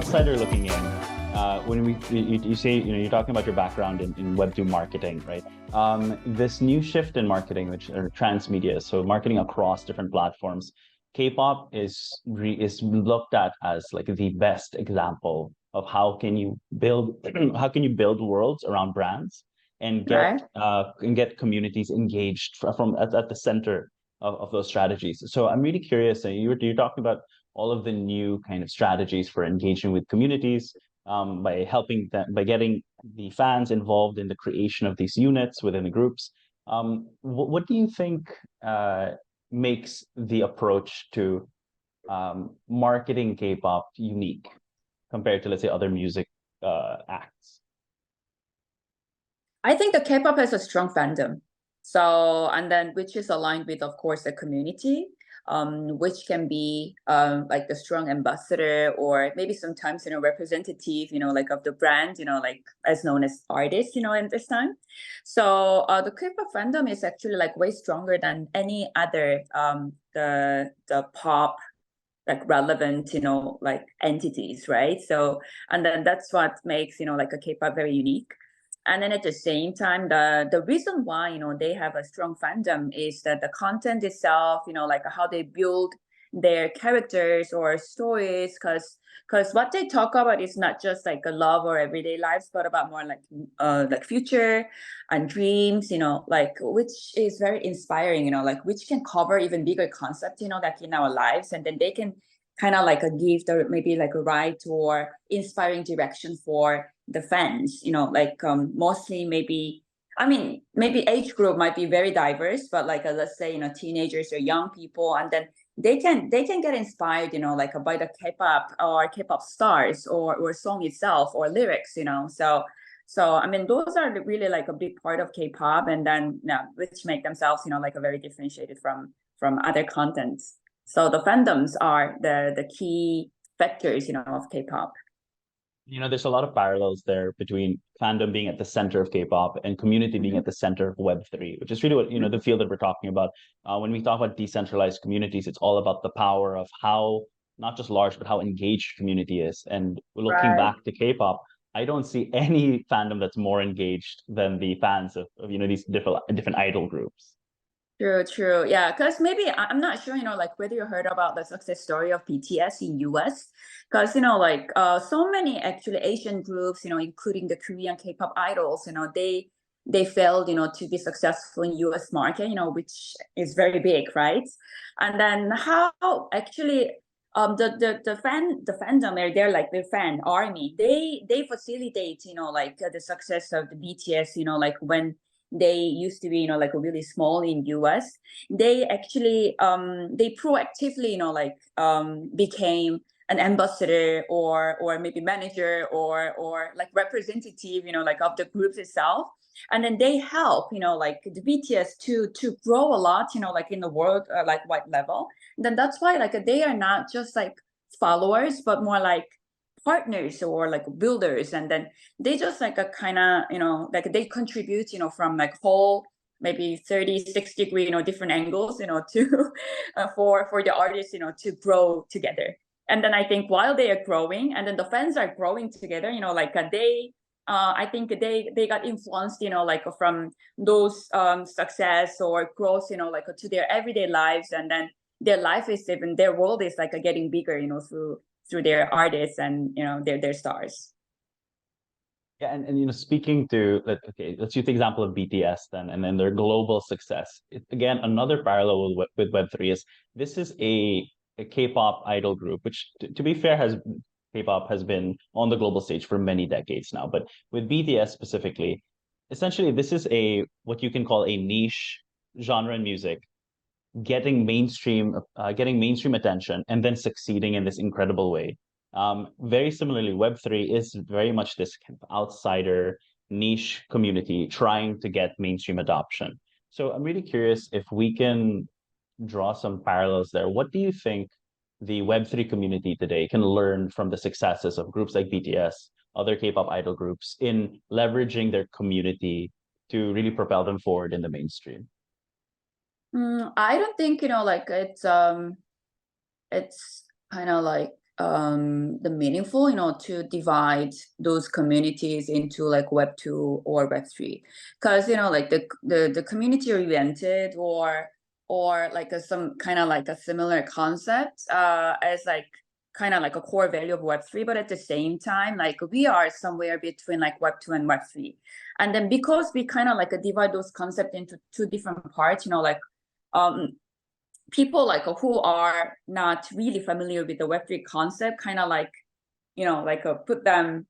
outsider looking in, when you say, you're talking about your background in Web2 marketing, right? This new shift in marketing, which are transmedia, so marketing across different platforms, K-pop is looked at as like the best example of how can you build how can you build worlds around brands and Right. get communities engaged from at the center of those strategies. So I'm really curious. You're talking about all of the new kind of strategies for engaging with communities, by helping them, by getting the fans involved in the creation of these units within the groups. What do you think makes the approach to marketing K-pop unique compared to, let's say, other music acts? I think the K-pop has a strong fandom. So, and then which is aligned with, of course, the community, which can be like the strong ambassador or maybe sometimes, representative, like of the brand, like as known as artists, in this time. So the K-pop fandom is actually like way stronger than any other the pop like relevant, like entities, right? So, and then that's what makes, like a K-pop very unique. And then at the same time, the reason why, they have a strong fandom is that the content itself, like how they build their characters or stories, because what they talk about is not just like a love or everyday lives, but about more like future and dreams, like which is very inspiring, like which can cover even bigger concepts, like in our lives, and then they can kind of like a gift or maybe like a right or inspiring direction for the fans, like mostly maybe, I mean, maybe age group might be very diverse, but like let's say, teenagers or young people, and then they can get inspired, like by the K-pop or K-pop stars or song itself or lyrics, so I mean, those are really like a big part of K-pop, and then which make themselves, like a very differentiated from other contents. So the fandoms are the key factors, of K-pop. There's a lot of parallels there between fandom being at the center of K-pop and community being Mhm. at the center of Web3, which is really what, the field that we're talking about. When we talk about decentralized communities, it's all about the power of how, not just large, but how engaged community is. And looking Right. back to K-pop, I don't see any fandom that's more engaged than the fans of these different idol groups. True, true. Yeah, because maybe I'm not sure, like whether you heard about the success story of BTS in US. Because, like so many actually Asian groups, including the Korean K-pop idols, they failed, to be successful in US market, which is very big, right? And then how actually the fandom or they're like the fan army, they facilitate, like the success of the BTS, like when they used to be, like really small in US, they actually they proactively, like became an ambassador or maybe manager or like representative, like of the groups itself. And then they help, like the BTS to grow a lot, like in the world like wide level. And then that's why like they are not just like followers, but more like partners or like builders. And then they just like a kind of, like they contribute, from like whole maybe 30, 60 degree, different angles, to for the artists, to grow together. And then I think while they are growing and then the fans are growing together, like they I think they got influenced, like from those success or growth, like to their everyday lives, and then their life is even their world is like getting bigger, through their artists and their stars. Yeah, and speaking to okay, let's use the example of BTS then, and then their global success. Again, another parallel with Web3 is this is a K-pop idol group, which to be fair has K-pop has been on the global stage for many decades now. But with BTS specifically, essentially this is a what you can call a niche genre in music getting mainstream attention and then succeeding in this incredible way. Very similarly, Web3 is very much this kind of outsider niche community trying to get mainstream adoption. So I'm really curious if we can draw some parallels there. What do you think the Web3 community today can learn from the successes of groups like BTS, other K-pop idol groups, in leveraging their community to really propel them forward in the mainstream? I don't think, like it's kind of like the meaningful, to divide those communities into like Web 2 or Web 3, because like the community oriented or like some kind of like a similar concept as like kind of like a core value of Web 3, but at the same time, like we are somewhere between like Web 2 and Web 3. And then because we kind of like divide those concepts into two different parts, like people like who are not really familiar with the Web3 concept kind of like, put them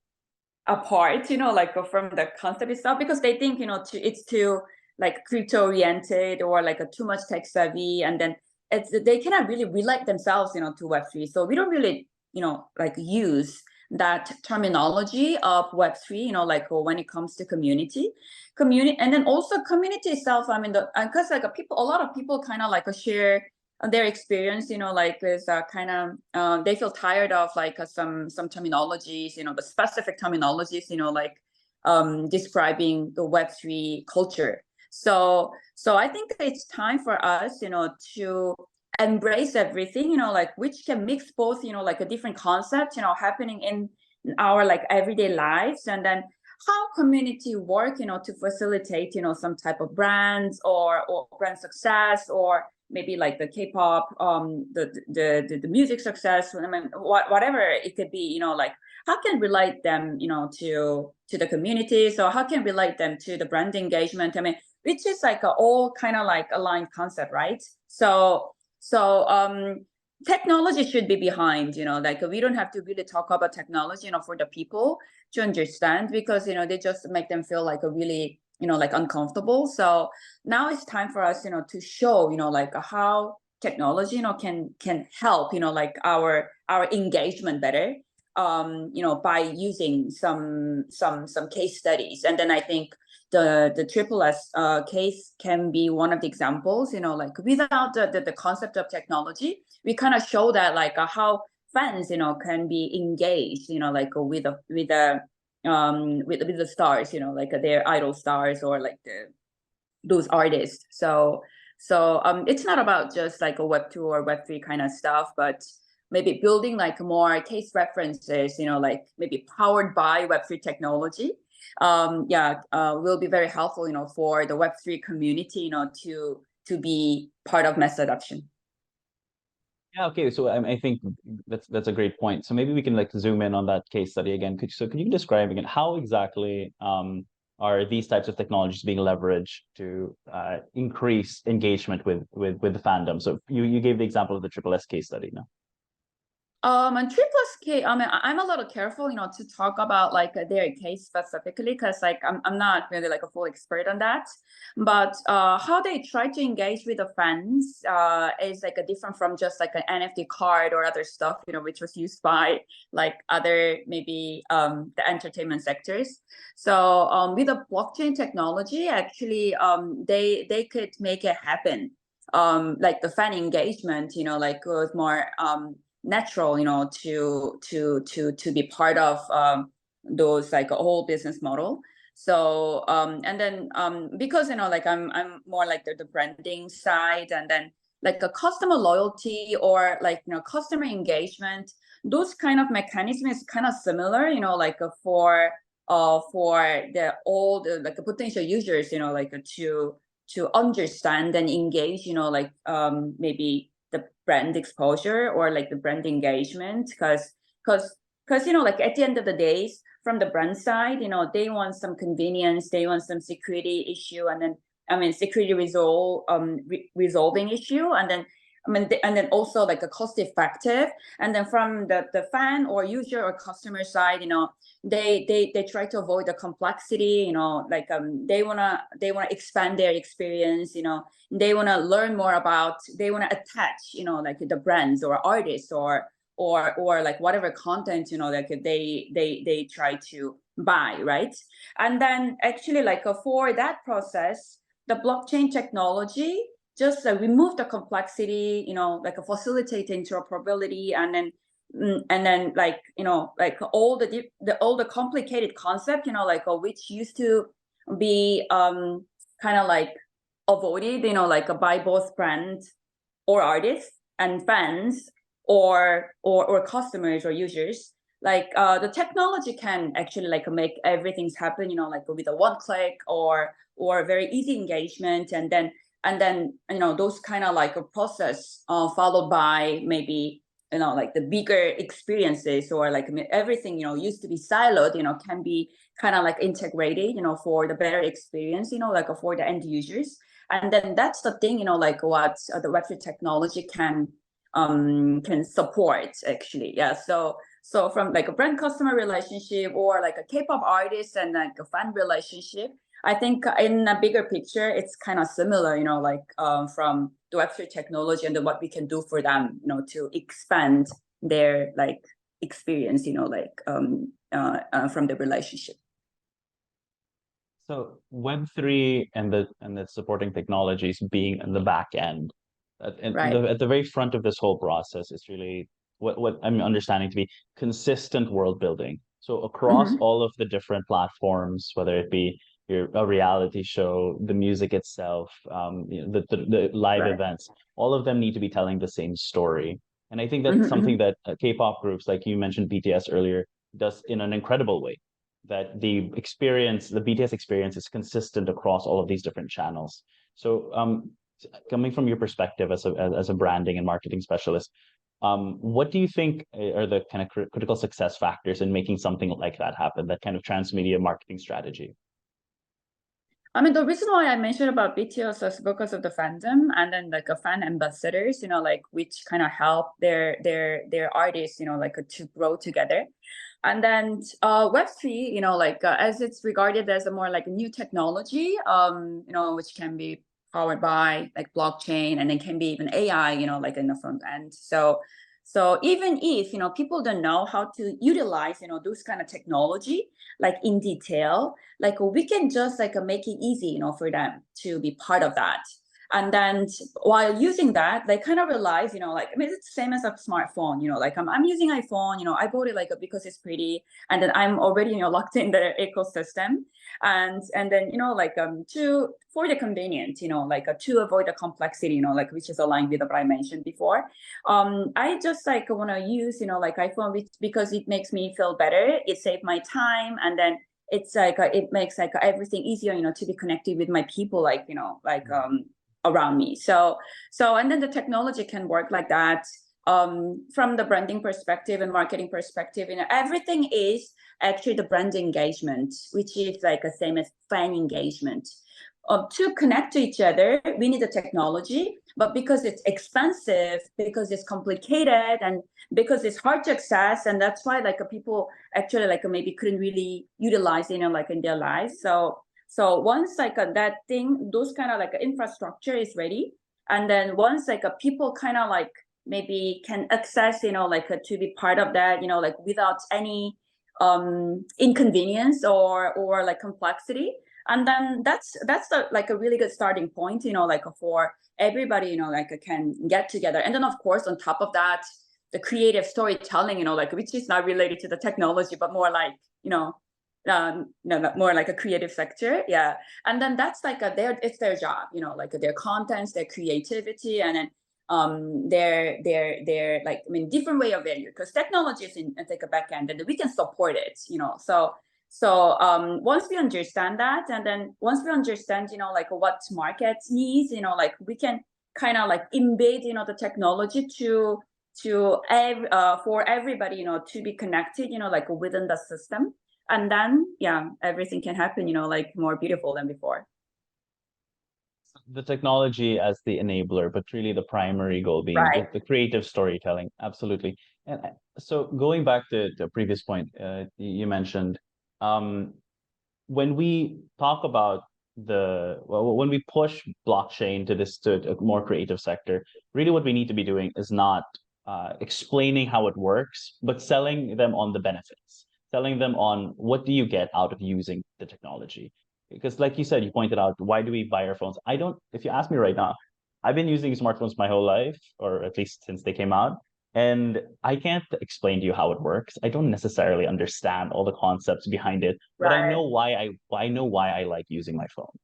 apart, like from the concept itself, because they think, it's too like crypto oriented or like a too much tech savvy. And then they cannot really relate themselves, to Web3. So we don't really, like use that terminology of Web3, like when it comes to community, and then also community itself. I mean, because like a lot of people kind of like share their experience, like is kind of they feel tired of like some terminologies, the specific terminologies, like describing the Web3 culture. So I think it's time for us, to embrace everything, like which can mix both, like a different concept, happening in our like everyday lives, and then how community work, to facilitate, some type of brands or brand success, or maybe like the K-pop, the music success. I mean, whatever it could be, like how can relate them, to the community. So how can relate them to the brand engagement? I mean, which is like all kind of like aligned concept, right? So technology should be behind, like we don't have to really talk about technology, for the people to understand, because they just make them feel like a really, like uncomfortable. So now it's time for us, to show, like how technology, can help, like our engagement better, by using some case studies. And then I think the triple S case can be one of the examples, like without the concept of technology, we kind of show that like how fans, can be engaged, like with the stars, like their idol stars, or like those artists. So it's not about just like a Web 2 or Web 3 kind of stuff, but maybe building like more case references, like maybe powered by Web 3 technology. Will be very helpful, for the Web 3 community, to be part of mass adoption. Yeah, okay. So I think that's a great point. So maybe we can like zoom in on that case study again. Could you describe again how exactly are these types of technologies being leveraged to increase engagement with the fandom? So you gave the example of the Triple S case study now. And Triple K, I mean, I'm a little careful, to talk about like their case specifically, because like I'm not really like a full expert on that. But how they try to engage with the fans is like a different from just like an NFT card or other stuff, which was used by like other maybe the entertainment sectors. So with the blockchain technology, actually, they could make it happen. Like the fan engagement, like was more natural, to be part of those like a whole business model. So and then because like I'm more like the branding side, and then like a customer loyalty or like customer engagement, those kind of mechanisms is kind of similar, like for the all the like potential users, like to understand and engage, like maybe the brand exposure or like the brand engagement, because like at the end of the day, from the brand side, they want some convenience, they want some security issue, and then security resolving issue, and then and then also like a cost effective. And then from the fan or user or customer side, they try to avoid the complexity, like they wanna expand their experience, they wanna learn more about, they wanna attach, like the brands or artists or like whatever content, like they try to buy, right? And then actually like for that process, the blockchain technology just remove the complexity, like facilitate interoperability, and then like like all the complicated concept, like which used to be kind of like avoided, like by both brands or artists and fans, or customers or users, like the technology can actually like make everything's happen, like with a one click or very easy engagement, and then those kind of like a process followed by maybe like the bigger experiences, or like everything used to be siloed can be kind of like integrated for the better experience like for the end users. And then that's the thing like what the Web3 technology can support actually. Yeah, so from like a brand customer relationship or like a K-pop artist and like a fan relationship, I think in a bigger picture, it's kind of similar, like from the Web3 technology and then what we can do for them, to expand their like experience, like from the relationship. So Web3 and the supporting technologies being in the back end, Right. at the very front of this whole process is really what I'm understanding to be consistent world building. So across Mm-hmm. all of the different platforms, whether it be a reality show, the music itself, the live Right. events, all of them need to be telling the same story. And I think that's Mm-hmm. Mm-hmm. something that K-pop groups, like you mentioned BTS earlier, does in an incredible way, that the BTS experience is consistent across all of these different channels. So, coming from your perspective as a branding and marketing specialist, what do you think are the kind of critical success factors in making something like that happen, that kind of transmedia marketing strategy? I mean, the reason why I mentioned about BTS is because of the fandom, and then like a fan ambassadors, like which kind of help their artists, like to grow together. And then Web3, like as it's regarded as a more like a new technology, which can be powered by like blockchain, and then can be even AI, like in the front end. So even if people don't know how to utilize those kind of technology like in detail, like we can just like make it easy for them to be part of that. And then while using that, they kind of realize like, I mean, it's the same as a smartphone, like I'm using iPhone, I bought it like because it's pretty, and then I'm already locked in the ecosystem. And then like to for the convenience, like to avoid the complexity, like which is aligned with what I mentioned before, I just like want to use like iPhone because it makes me feel better, it saved my time, and then it's like it makes like everything easier to be connected with my people, like like around me. So and then the technology can work like that. From the branding perspective and marketing perspective, everything is actually the brand engagement, which is like the same as fan engagement. To connect to each other, we need the technology, but because it's expensive, because it's complicated, and because it's hard to access, and that's why like people actually like maybe couldn't really utilize like in their lives. So once like that thing, those kind of like infrastructure is ready, and then once like people kind of like maybe can access like to be part of that like without any inconvenience or like complexity, and then that's like a really good starting point like for everybody like can get together. And then of course on top of that, the creative storytelling like which is not related to the technology but more like no, more like a creative sector. Yeah. And then that's like it's their job, like their contents, their creativity, and then their like, I mean, different way of value, because technology is in like a back end and we can support it, so once we understand that, and then once we understand like what markets needs, like we can kind of like embed the technology for everybody to be connected like within the system, and then yeah, everything can happen like more beautiful than before. The technology as the enabler, but really the primary goal being Right. the creative storytelling. Absolutely. And so going back to the previous point, you mentioned, um, when we talk about when we push blockchain to a more creative sector, really what we need to be doing is not explaining how it works, but selling them on the benefits, selling them on what do you get out of using the technology. Because like you said, you pointed out, why do we buy our phones? I don't, if you ask me right now, I've been using smartphones my whole life, or at least since they came out. And I can't explain to you how it works. I don't necessarily understand all the concepts behind it, but Right. I know why I like using my phone.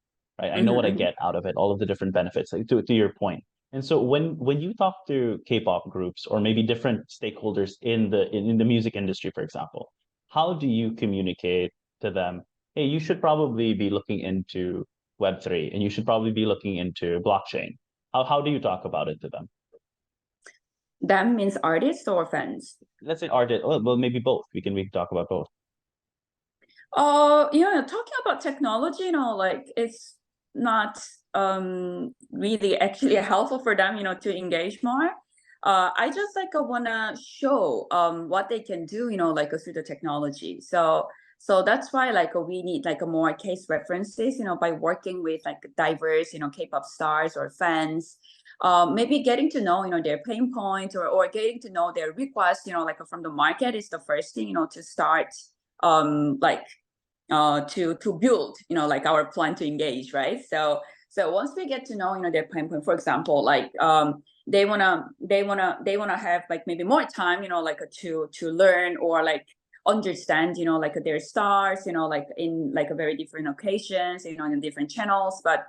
Right? I know what I Mm-hmm. get out of it, all of the different benefits. Like, to your point. And so when you talk to K-pop groups or maybe different stakeholders in the music industry, for example, how do you communicate to them, hey, you should probably be looking into Web3 and you should probably be looking into blockchain? How do you talk about it to them? Them means artists or fans? Let's say artist, well, maybe both. We can talk about both. Talking about technology, like it's not really actually helpful for them, to engage more. I just like wanna show what they can do, like through the technology. So that's why like we need like a more case references, by working with like diverse, K-pop stars or fans. Maybe getting to know, their pain points or getting to know their requests, like from the market is the first thing, to start like to build, like our plan to engage, right? So once we get to know, their pain point, for example, like they wanna have like maybe more time, like to learn or like understand, like their stars, like in like a very different occasions, in different channels, but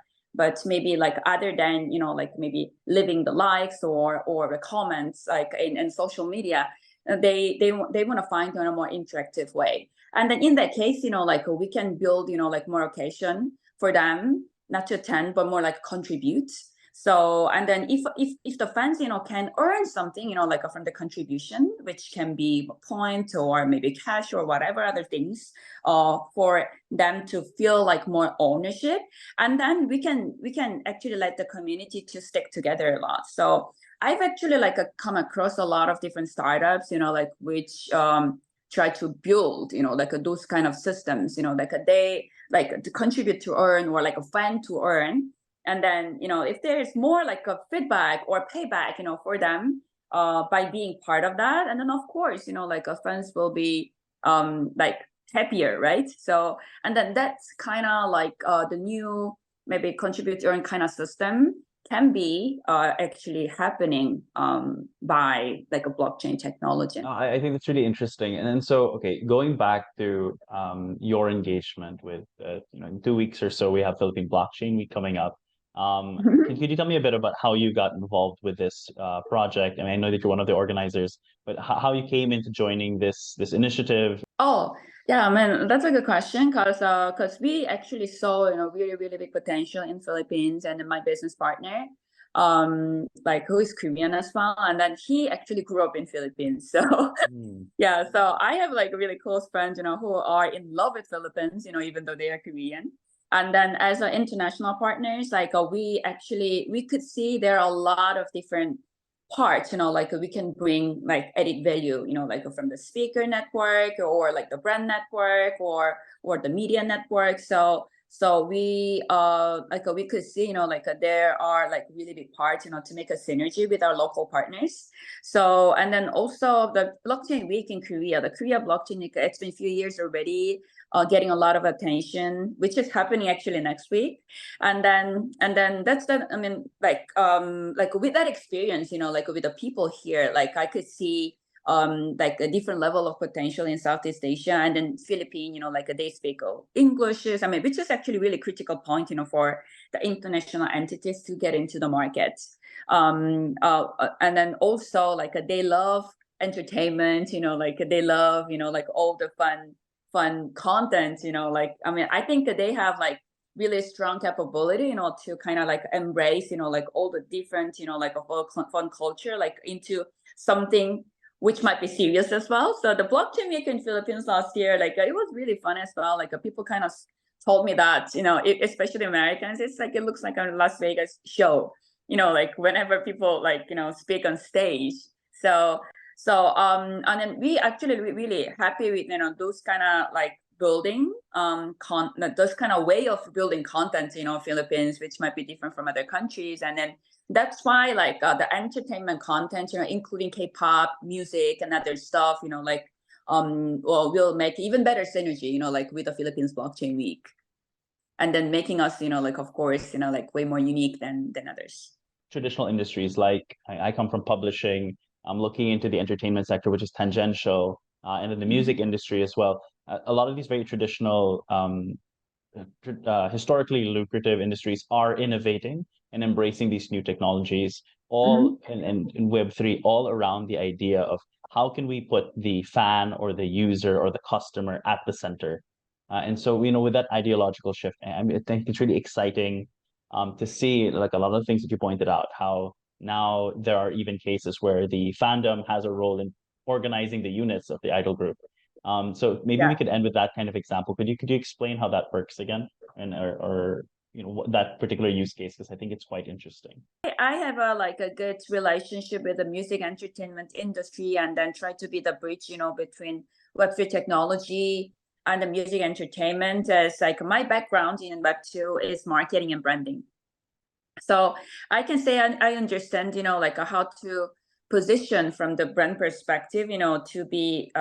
maybe like other than, like maybe living the likes or the comments like in social media, they want to find a more interactive way. And then in that case, like we can build, like more occasion for them, not to attend, but more like contribute. So, and then if the fans, can earn something, like from the contribution, which can be point or maybe cash or whatever other things, for them to feel like more ownership, and then we can actually let the community to stick together a lot. So I've actually like come across a lot of different startups, like which try to build, like those kind of systems, like they like to contribute to earn or like a fan to earn. And then, if there's more like a feedback or payback, for them by being part of that. And then of course, like fans will be like happier, right? So, and then that's kind of like the new maybe contribute to earn kind of system can be actually happening by like a blockchain technology. I think that's really interesting. And then so, okay, going back to your engagement with, in 2 weeks or so, we have Philippine Blockchain Week coming up. Could you tell me a bit about how you got involved with this project? I mean, I know that you're one of the organizers, but how you came into joining this initiative? Oh, yeah, I mean, that's a good question because we actually saw, really, really big potential in Philippines, and then my business partner, like who is Korean as well, and then he actually grew up in Philippines. So Hmm. yeah, so I have like really close friends, who are in love with Philippines, even though they are Korean. And then as an international partners, like we could see there are a lot of different parts, like we can bring like added value, like from the speaker network or like the brand network or the media network. So we like we could see, like there are like really big parts, to make a synergy with our local partners. So, and then also the blockchain week in Korea, the Korea blockchain week, it's been a few years already, getting a lot of attention, which is happening actually next week. And then that's the, I mean, like with that experience, like with the people here, like I could see like a different level of potential in Southeast Asia. And then Philippine, like they speak English, I mean, which is actually really critical point, for the international entities to get into the market. And then also like they love entertainment, like they love, like all the fun content, like, I mean, I think that they have like really strong capability, to kind of like embrace, like all the different, like of all fun culture, like into something which might be serious as well. So the blockchain week in Philippines last year, like it was really fun as well. Like people kind of told me that, especially Americans, it's like it looks like a Las Vegas show, like whenever people like, speak on stage. So and then we actually really happy with, those kind of like building those kind of way of building content, Philippines, which might be different from other countries. And then that's why like the entertainment content, including K-pop music and other stuff, like well, will make even better synergy, like with the Philippines blockchain week, and then making us, like of course, like way more unique than others. Traditional industries, like I come from publishing. I'm looking into the entertainment sector, which is tangential, and then the music industry as well. A lot of these very traditional, historically lucrative industries are innovating, and embracing these new technologies, all in Web3, all around the idea of how can we put the fan or the user or the customer at the center. And so, with that ideological shift, I think it's really exciting to see, like, a lot of the things that you pointed out, how now there are even cases where the fandom has a role in organizing the units of the idol group. So maybe we Yeah. could end with that kind of example. Could you explain how that works again, and or that particular use case, because I think it's quite interesting. I have a good relationship with the music entertainment industry, and then try to be the bridge, between Web3 technology and the music entertainment. As like my background in Web2 is marketing and branding. So I can say I understand, like how to position from the brand perspective, to be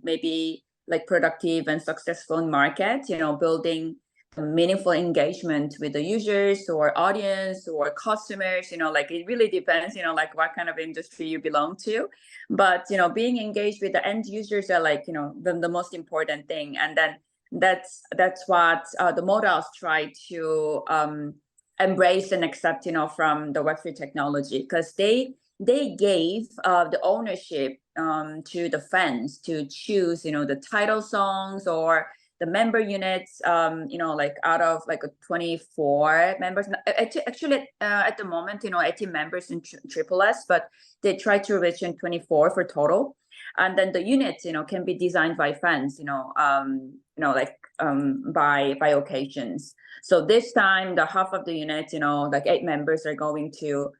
maybe like productive and successful in market, building meaningful engagement with the users or audience or customers, like it really depends, like what kind of industry you belong to. But, being engaged with the end users are like, the most important thing. And then that's what the models try to embrace and accept, from the Web3 technology, because they gave the ownership to the fans to choose, the title songs or the member units, like out of like 24 members. Actually, at the moment, 18 members in Triple S, but they try to reach in 24 for total. And then the units, can be designed by fans, by occasions. So this time, the half of the units, like 8 members are going to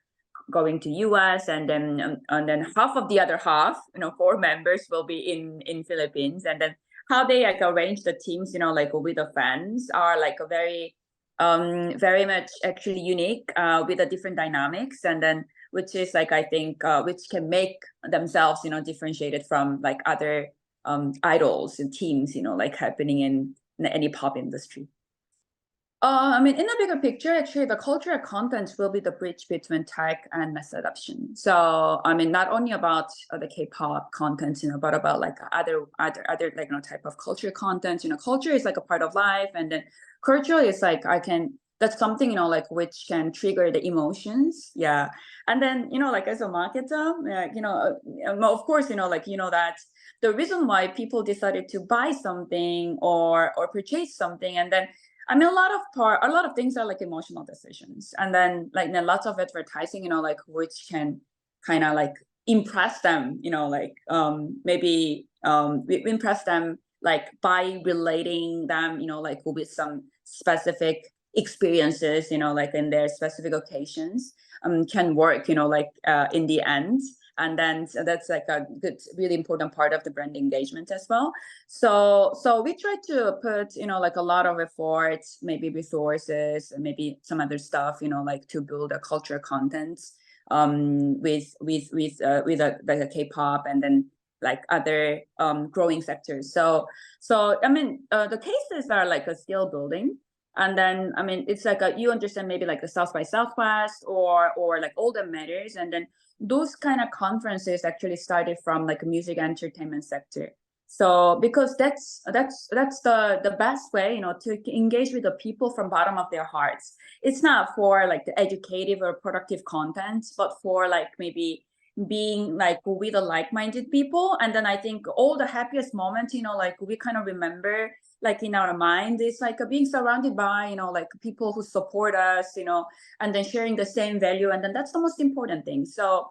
US, and then half of the other half, 4 members will be in Philippines. And then how they like arrange the teams, like with the fans are like a very much actually unique with the different dynamics, and then which is like I think which can make themselves differentiated from like other idols and teams like happening in any pop industry. I mean, in the bigger picture, actually, the cultural content will be the bridge between tech and mass adoption. So, I mean, not only about the K-pop content, but about like other like type of culture content. Culture is like a part of life, and then culture is like that's something like which can trigger the emotions. Yeah, and then like as a marketer, of course, that the reason why people decided to buy something or purchase something, and then I mean, a lot of things are like emotional decisions, and then like lots of advertising, like which can kind of like impress them, maybe impress them like by relating them, like with some specific experiences, like in their specific occasions, can work, like in the end. And then so that's like a good, really important part of the brand engagement as well. So we try to put, like a lot of efforts, maybe resources, maybe some other stuff, like to build a culture content with like a K-pop and then like other growing sectors. So I mean, the cases are like a skill building. And then, I mean, it's like you understand maybe like the South by Southwest or like All That Matters. And then those kind of conferences actually started from like a music entertainment sector. So because that's the best way, to engage with the people from bottom of their hearts. It's not for like the educative or productive content, but for like maybe being like with the like-minded people. And then I think all the happiest moments, like we kind of remember like in our mind is like being surrounded by like people who support us, and then sharing the same value, and then that's the most important thing. So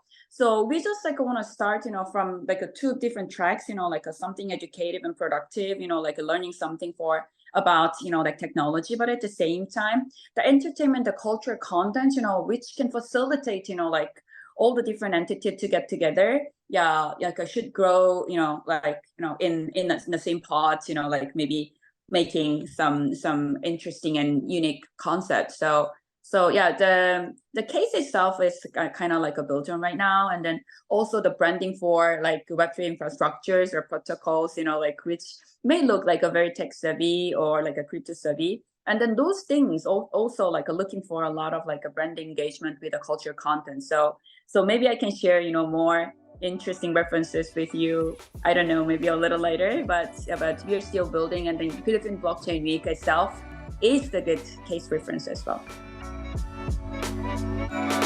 we just like want to start from like a 2 different tracks, like a something educative and productive, like learning something about like technology, but at the same time the entertainment, the culture content, which can facilitate like all the different entities to get together. Yeah, like I should grow, like in the same pots, like maybe making some interesting and unique concepts. So yeah, the case itself is kind of like a built on right now, and then also the branding for like Web3 infrastructures or protocols, like which may look like a very tech savvy or like a crypto savvy. And then those things also like looking for a lot of like a brand engagement with the culture content. So maybe I can share, more interesting references with you. I don't know, maybe a little later, but we're still building. And then Philippine Blockchain Week itself is the good case reference as well. you.